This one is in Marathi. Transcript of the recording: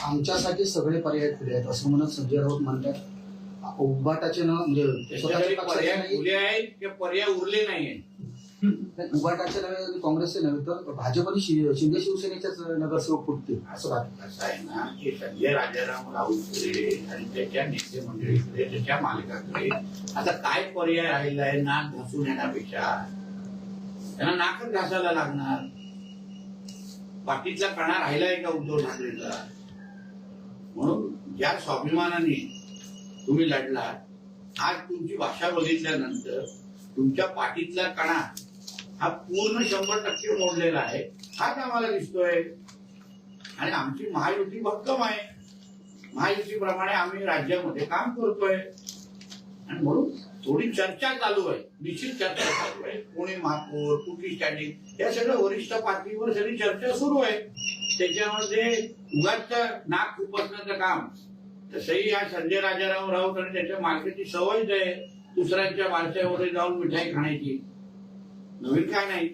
आमच्यासाठी सगळे पर्याय खुले आहेत असं म्हणत संजय राऊत म्हणतात. उभाटाचे न म्हणजे स्वतःच्या पक्षाचे नाही, खुले आहेत की पर्याय उरले नाहीये. उभाटाचे नव्हे, काँग्रेसचे नव्हे, तर भाजप आणि शिंदे शिवसेनेच्याच नगरसेवक फुटतील असं वाटतं. असं आहे ना की संजय राजाराम राऊतकडे आणि त्याच्या नेते मंडळीकडे, त्याच्या मालकाकडे आता काय पर्याय राहिला आहे? नाक घासून येण्यापेक्षा त्यांना नाकच घासायला लागणार. पाठीतला कणा राहिलाय का उद्धव ठाकरेचा? म्हणून ज्या स्वाभिमानाने तुम्ही लढला, आज तुमची भाषा बघितल्यानंतर तुमच्या पाठीतला कणा हा पूर्ण 100% मोडलेला आहे, हाच आम्हाला दिसतोय. आणि आमची महायुती भक्कम आहे. महायुतीप्रमाणे आम्ही राज्यामध्ये काम करतोय. आणि म्हणून थोडी चर्चा चालू आहे, निश्चित चर्चा चालू आहे. पुणे महापौर, कुठली स्टँडिंग, या सगळं वरिष्ठ पातळीवर सगळी चर्चा सुरू आहे. त्याच्यामध्ये उगाच नाक खुपसण्याचं काम तसंही या संजय राजाराम राऊत आणि त्याच्या मालकाची सवयच आहे दुसऱ्यांच्या बारशामध्ये जाऊन मिठाई खाण्याची. नवीन काय नाही.